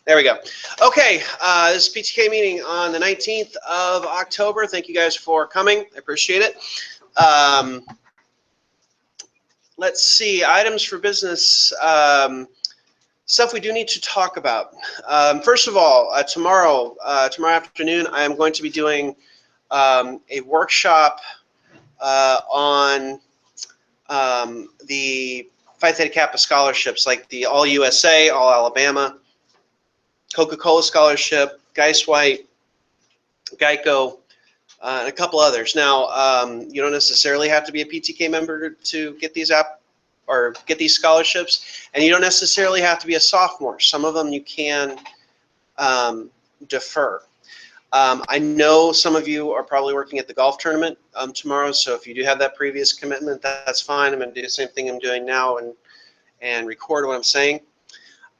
There we go. Okay, this is PTK meeting on the 19th of October. Thank you guys for coming. I appreciate it. Let's see, items for business, stuff we do need to talk about. First of all, tomorrow afternoon, I am going to be doing a workshop on the Phi Theta Kappa scholarships, like the All USA, All Alabama, Coca-Cola Scholarship, Geist White, Geico, and a couple others. Now, you don't necessarily have to be a PTK member to get these scholarships, and you don't necessarily have to be a sophomore. Some of them you can defer. I know some of you are probably working at the golf tournament tomorrow, so if you do have that previous commitment, that's fine. I'm going to do the same thing I'm doing now and record what I'm saying.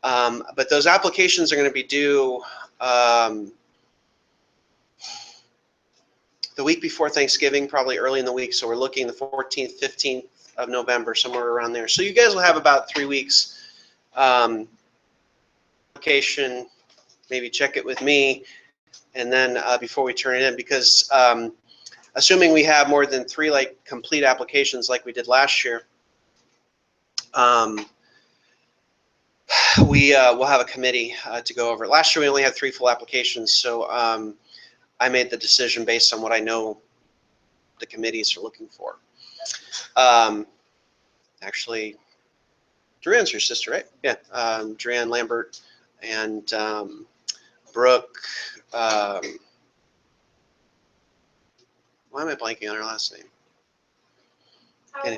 But those applications are going to be due the week before Thanksgiving, probably early in the week. So we're looking the 14th, 15th of November, somewhere around there. So you guys will have about 3 weeks application, maybe check it with me, and then before we turn it in, because assuming we have more than 3 complete applications like we did last year, we will have a committee to go over it. Last year we only had 3 full applications, so I made the decision based on what I know the committees are looking for. Actually, Druan's your sister, right? Yeah, Druan Lambert and Brooke. Why am I blanking on her last name?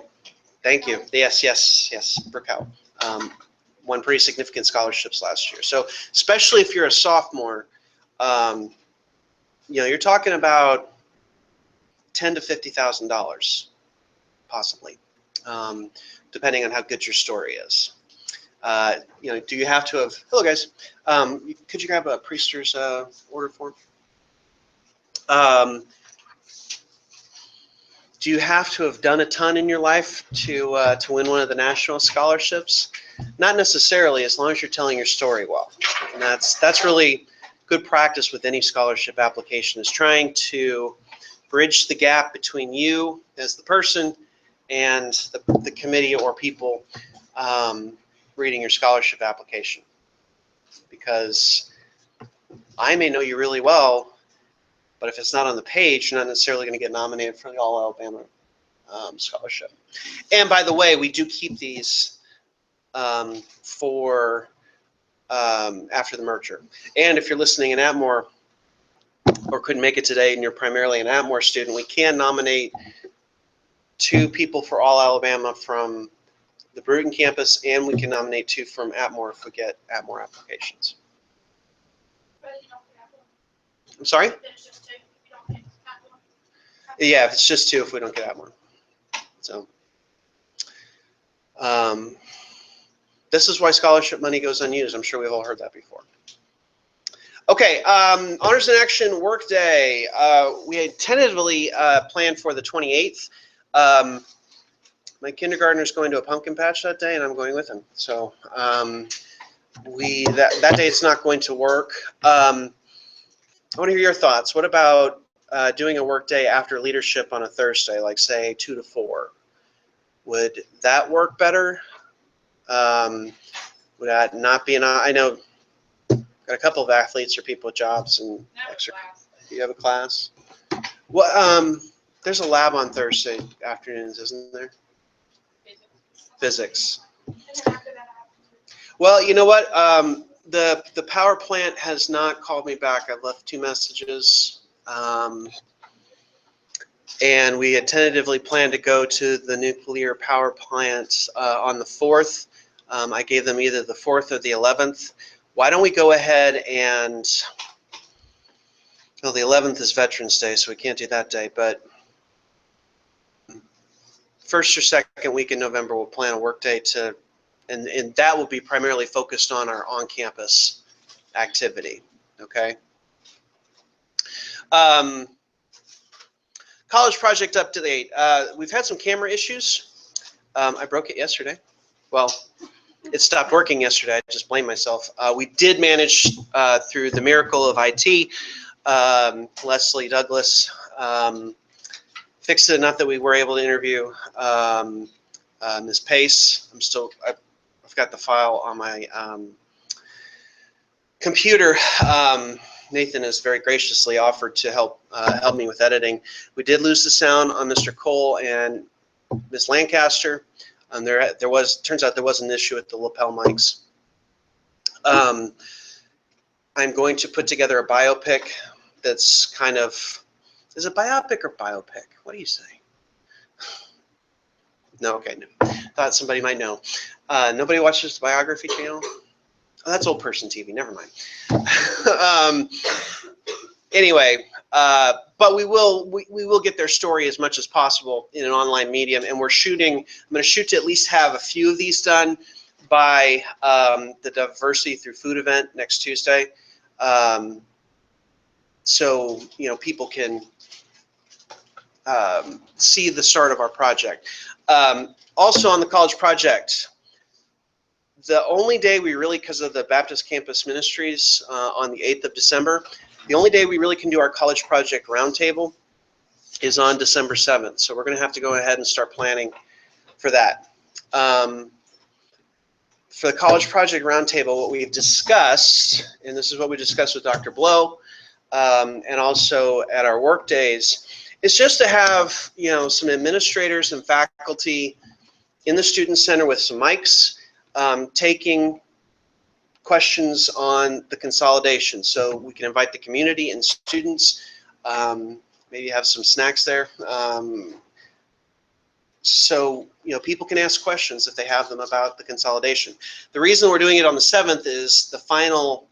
Thank you. Yes, Brooke Howe. Won pretty significant scholarships last year. So especially if you're a sophomore, you're talking about $10,000 to $50,000, possibly, depending on how good your story is. Do you have to have? Hello, guys. Could you grab a Priester's order form? Do you have to have done a ton in your life to win one of the national scholarships? Not necessarily, as long as you're telling your story well. And that's really good practice with any scholarship application, is trying to bridge the gap between you as the person and the committee or people reading your scholarship application. Because I may know you really well, but if it's not on the page, you're not necessarily going to get nominated for the All Alabama scholarship. And by the way, we do keep these for after the merger. And if you're listening in Atmore or couldn't make it today and you're primarily an Atmore student, we can nominate 2 people for All Alabama from the Bruton campus, and we can nominate 2 from Atmore if we get Atmore applications. I'm sorry? Yeah, it's just 2 if we don't get Atmore. So this is why scholarship money goes unused. I'm sure we've all heard that before. Okay, Honors in Action Workday. We had tentatively planned for the 28th. My kindergartner is going to a pumpkin patch that day, and I'm going with him. So that day it's not going to work. I want to hear your thoughts. What about doing a work day after leadership on a Thursday, like say 2 to 4? Would that work better? Would that not be I know got a couple of athletes or people with jobs and extra. Do you have a class? Well, there's a lab on Thursday afternoons, isn't there? Physics. Well, you know what? The power plant has not called me back. I've left 2 messages. And we had tentatively planned to go to the nuclear power plant on the 4th. I gave them either the 4th or the 11th. Why don't we go ahead and, well, the 11th is Veterans Day, so we can't do that day, but first or second week in November, we'll plan a work day and that will be primarily focused on our on-campus activity, okay? College project update. We've had some camera issues. I broke it yesterday. Well, it stopped working yesterday. I just blame myself. We did manage through the miracle of IT. Leslie Douglas fixed it enough that we were able to interview Ms. Pace. I've got the file on my computer. Nathan has very graciously offered to help me with editing. We did lose the sound on Mr. Cole and Ms. Lancaster. Turns out there was an issue with the lapel mics. I'm going to put together a biopic that's kind of, is it biopic or biopic? What do you say? No, okay, no. Thought somebody might know. Nobody watches the Biography channel? Oh, that's old person TV, never mind. Anyway, but we will get their story as much as possible in an online medium, and I'm going to shoot to at least have a few of these done by the Diversity Through Food event next Tuesday. So, people can see the start of our project. Also on the college project, the only day we really, because of the Baptist Campus Ministries on the 8th of December, the only day we really can do our college project roundtable is on December 7th. So we're going to have to go ahead and start planning for that. For the college project roundtable, what we've discussed, and this is what we discussed with Dr. Blow, and also at our work days, is just to have some administrators and faculty in the student center with some mics, taking questions on the consolidation. So we can invite the community and students, maybe have some snacks there. So people can ask questions if they have them about the consolidation. The reason we're doing it on the 7th is the final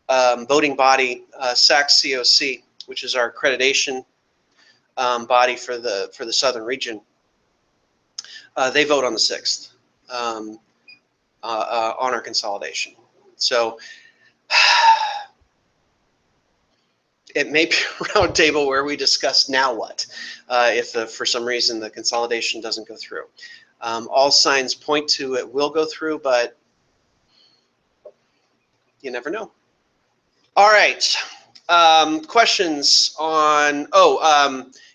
voting body, SAC-COC, which is our accreditation body for the Southern region. They vote on the 6th on our consolidation. So it may be a round table where we discuss now what if for some reason the consolidation doesn't go through. All signs point to it will go through, but you never know. All right. Questions on,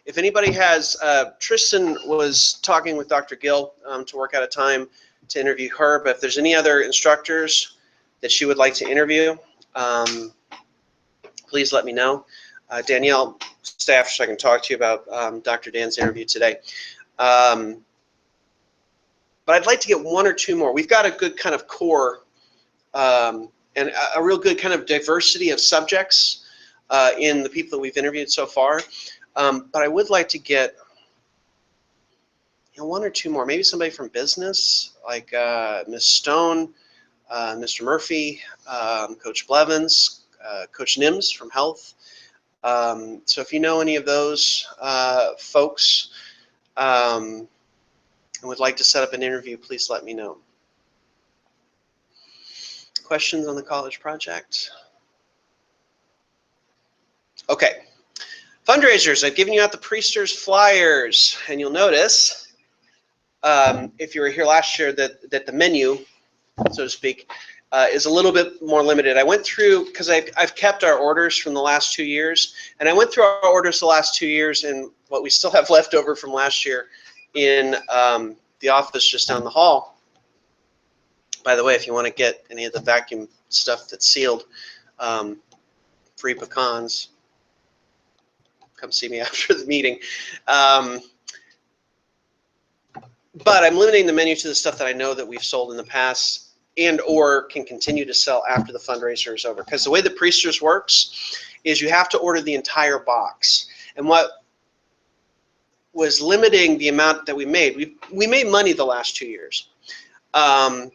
if anybody has, Tristan was talking with Dr. Gill to work out a time to interview her, but if there's any other instructors that she would like to interview, please let me know. Danielle, staff, so I can talk to you about Dr. Dan's interview today. But I'd like to get one or two more. We've got a good kind of core and a real good kind of diversity of subjects in the people that we've interviewed so far. But I would like to get one or two more, maybe somebody from business, like Ms. Stone, Mr. Murphy, Coach Blevins, Coach Nims from Health. So if you know any of those folks and would like to set up an interview, please let me know. Questions on the college project? Okay. Fundraisers. I've given you out the Priesters flyers, and you'll notice if you were here last year that the menu, so to speak, is a little bit more limited. I went through, because I've kept our orders from the last 2 years, and I went through our orders the last 2 years and what we still have left over from last year in the office just down the hall. By the way, if you want to get any of the vacuum stuff that's sealed, free pecans, come see me after the meeting. But I'm limiting the menu to the stuff that I know that we've sold in the past and or can continue to sell after the fundraiser is over. Because the way the Priesters works is you have to order the entire box. And what was limiting the amount that we made, we made money the last 2 years. But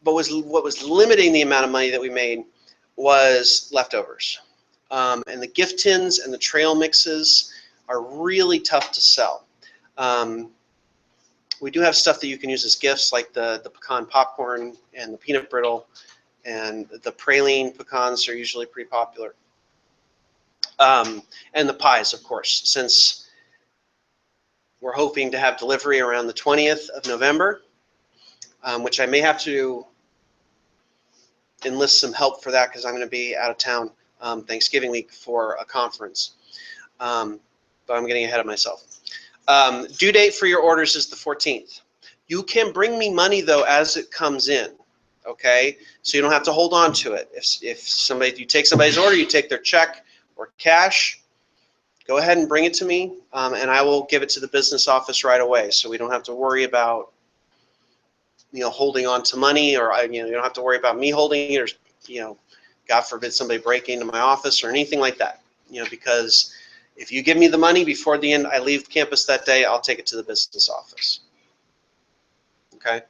what was limiting the amount of money that we made was leftovers. And the gift tins and the trail mixes are really tough to sell. We do have stuff that you can use as gifts, like the pecan popcorn and the peanut brittle, and the praline pecans are usually pretty popular. And the pies, of course, since we're hoping to have delivery around the 20th of November. which I may have to enlist some help for that because I'm going to be out of town Thanksgiving week for a conference. But I'm getting ahead of myself. Due date for your orders is the 14th. You can bring me money though as it comes in, okay? So you don't have to hold on to it. If you take somebody's order, you take their check or cash, go ahead and bring it to me, and I will give it to the business office right away. So we don't have to worry about holding on to money, or you don't have to worry about me holding it, or God forbid somebody breaking into my office or anything like that. Because if you give me the money before the end, I leave campus that day, I'll take it to the business office. Okay.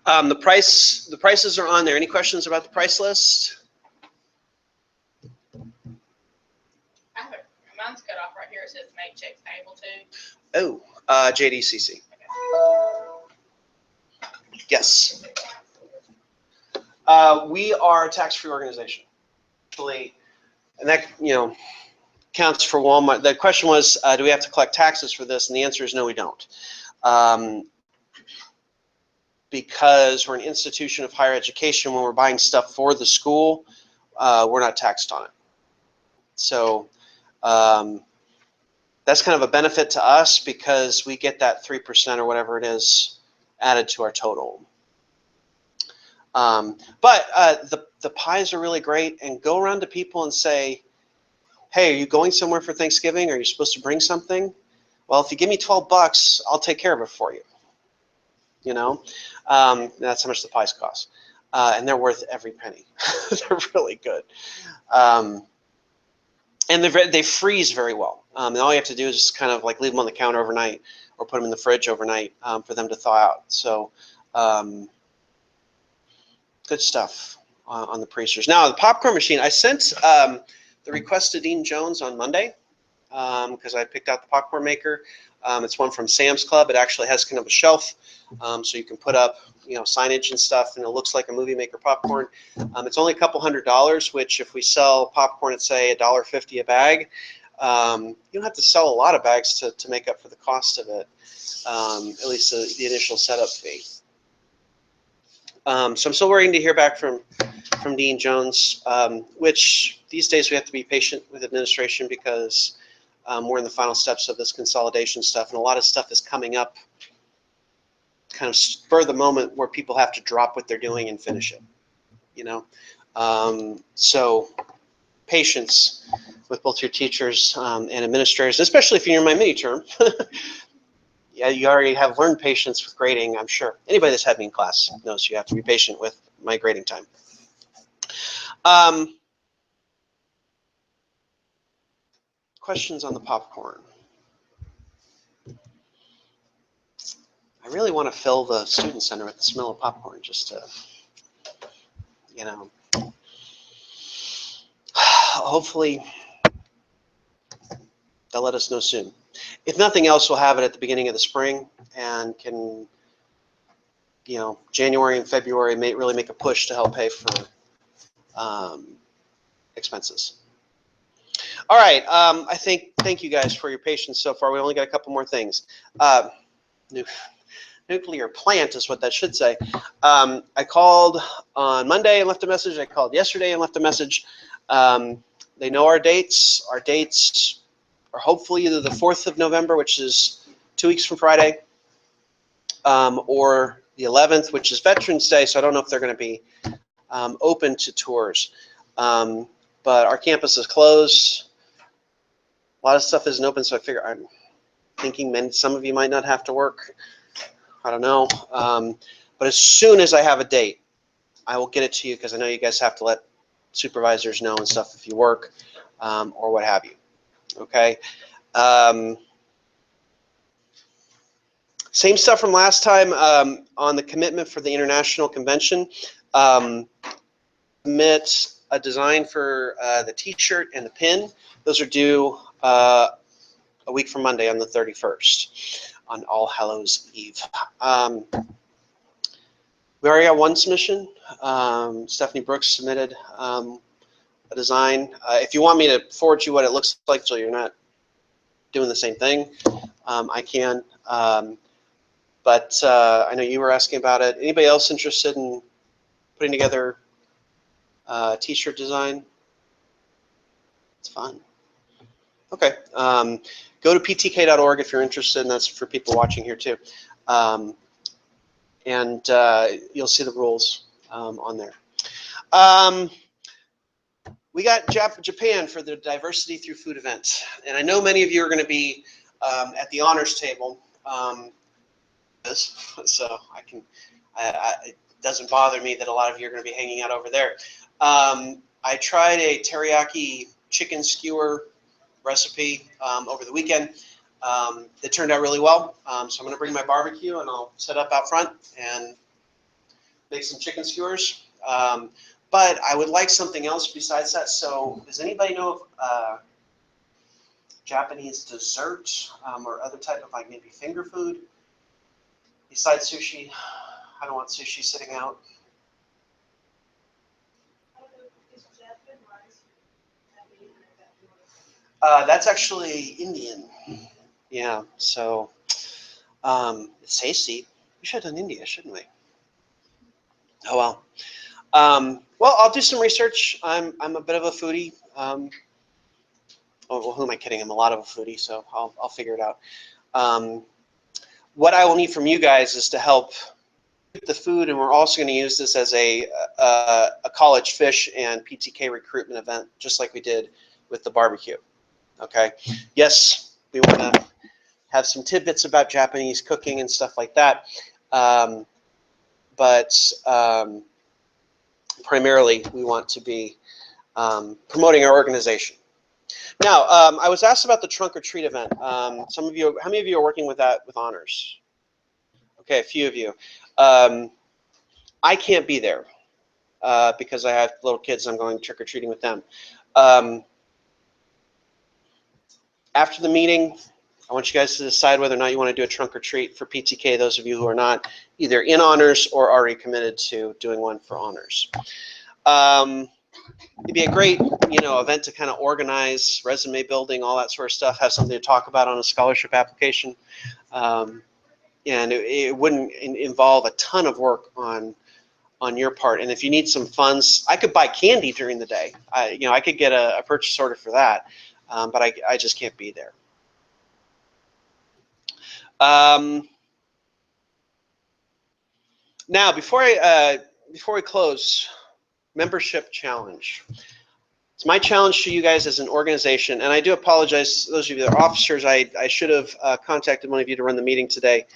The prices are on there. Any questions about the price list? Mine's cut off right here. It says make checks payable to. Oh, JDCC. Okay. Yes. We are a tax-free organization. Actually, and that counts for Walmart. The question was, do we have to collect taxes for this? And the answer is no, we don't. Because we're an institution of higher education, when we're buying stuff for the school, we're not taxed on it. So that's kind of a benefit to us because we get that 3% or whatever it is added to our total. But the pies are really great, and go around to people and say, hey, are you going somewhere for Thanksgiving? Are you supposed to bring something? Well, if you give me 12 bucks, I'll take care of it for you. That's how much the pies cost. And they're worth every penny. They're really good. And they freeze very well. And all you have to do is just kind of like leave them on the counter overnight or put them in the fridge overnight for them to thaw out. So good stuff on the Priesters. Now, the popcorn machine, I sent the request to Dean Jones on Monday because I picked out the popcorn maker. It's one from Sam's Club. It actually has kind of a shelf, so you can put up signage and stuff, and it looks like a movie maker popcorn. It's only a couple $100s, which if we sell popcorn at say $1.50 a bag, you don't have to sell a lot of bags to make up for the cost of it, at least the initial setup fee. So I'm still waiting to hear back from Dean Jones, which these days we have to be patient with administration because we're in the final steps of this consolidation stuff, and a lot of stuff is coming up kind of spur of the moment where people have to drop what they're doing and finish it, so patience with both your teachers and administrators, especially if you're in my mini term. Yeah, you already have learned patience with grading, I'm sure. Anybody that's had me in class knows you have to be patient with my grading time. Questions on the popcorn? I really want to fill the student center with the smell of popcorn just to, hopefully they'll let us know soon. If nothing else, we'll have it at the beginning of the spring and can, January and February may really make a push to help pay for expenses. All right, thank you guys for your patience so far. We only got a couple more things. Nuclear plant is what that should say. I called on Monday and left a message. I called yesterday and left a message. They know our dates. Our dates are hopefully either the 4th of November, which is 2 weeks from Friday, or the 11th, which is Veterans Day. So I don't know if they're going to be open to tours. But our campus is closed. A lot of stuff isn't open, so I'm thinking some of you might not have to work. I don't know. But as soon as I have a date, I will get it to you because I know you guys have to let supervisors know and stuff if you work or what have you. Okay. Same stuff from last time on the commitment for the international convention. Submit a design for the t-shirt and the pin. Those are due a week from Monday on the 31st on All Hallows Eve. We already got one submission. Stephanie Brooks submitted a design. If you want me to forward you what it looks like so you're not doing the same thing, I can. But I know you were asking about it. Anybody else interested in putting together t-shirt design? It's fun. Okay. Go to ptk.org if you're interested, and that's for people watching here too. And you'll see the rules on there. We got Japan for the Diversity Through Food event. And I know many of you are going to be at the honors table. So it doesn't bother me that a lot of you are going to be hanging out over there. I tried a teriyaki chicken skewer recipe over the weekend. It turned out really well. So I'm going to bring my barbecue and I'll set up out front and make some chicken skewers. But I would like something else besides that. So does anybody know of Japanese dessert or other type of like maybe finger food besides sushi? I don't want sushi sitting out. That's actually Indian. Yeah, so it's tasty. We should have done India, shouldn't we? Oh well. Well, I'll do some research. I'm a bit of a foodie. Oh, well, who am I kidding? I'm a lot of a foodie, so I'll figure it out. What I will need from you guys is to help the food, and we're also going to use this as a college fish and PTK recruitment event, just like we did with the barbecue. Okay. Yes, we want to have some tidbits about Japanese cooking and stuff like that, but primarily we want to be promoting our organization. Now, I was asked about the trunk or treat event. Some of you, how many of you are working with that with honors? Okay, a few of you. I can't be there because I have little kids. I'm going trick or treating with them. After the meeting, I want you guys to decide whether or not you want to do a trunk or treat for PTK, those of you who are not either in honors or already committed to doing one for honors. It'd be a great, event to kind of organize, resume building, all that sort of stuff, have something to talk about on a scholarship application. And it wouldn't involve a ton of work on your part. And if you need some funds, I could buy candy during the day. I could get a purchase order for that, but I just can't be there. Now, before we close, membership challenge. It's my challenge to you guys as an organization, and I do apologize to those of you that are officers. I should have contacted one of you to run the meeting today.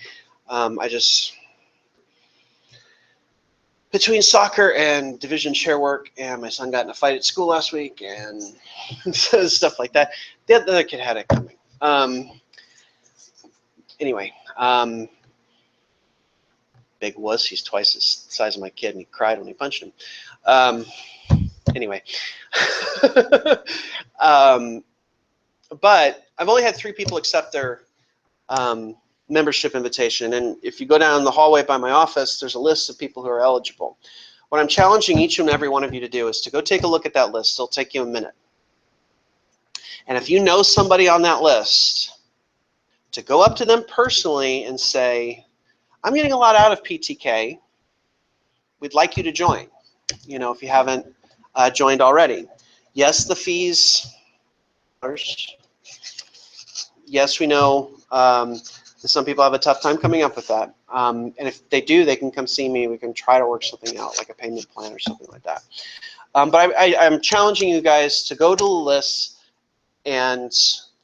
Between soccer and division chair work, and my son got in a fight at school last week, and stuff like that. The other kid had it coming. Anyway, big wuss. He's twice the size of my kid, and he cried when he punched him. Anyway, but I've only had 3 people accept their membership invitation, and if you go down the hallway by my office, there's a list of people who are eligible. What I'm challenging each and every one of you to do is to go take a look at that list. It'll take you a minute. And if you know somebody on that list, to go up to them personally and say, I'm getting a lot out of PTK. We'd like you to join, if you haven't joined already. Yes, the fees. Yes, we know some people have a tough time coming up with that. And if they do, they can come see me. We can try to work something out, like a payment plan or something like that. But I'm challenging you guys to go to the list and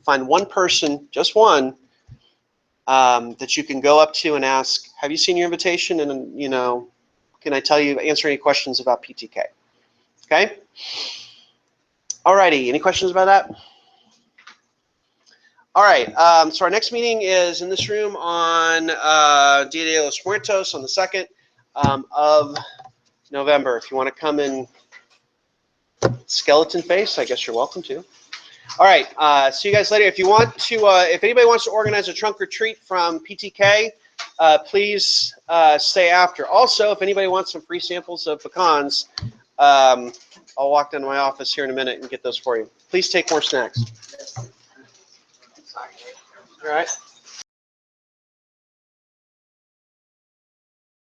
find one person, just one, that you can go up to and ask, have you seen your invitation? And, can I answer any questions about PTK? Okay? All righty. Any questions about that? All right. So our next meeting is in this room on Dia de los Muertos on the 2nd of November. If you want to come in skeleton face, I guess you're welcome to. All right. See you guys later. If you want to, if anybody wants to organize a trunk or treat from PTK, please stay after. Also, if anybody wants some free samples of pecans, I'll walk down to my office here in a minute and get those for you. Please take more snacks. All right.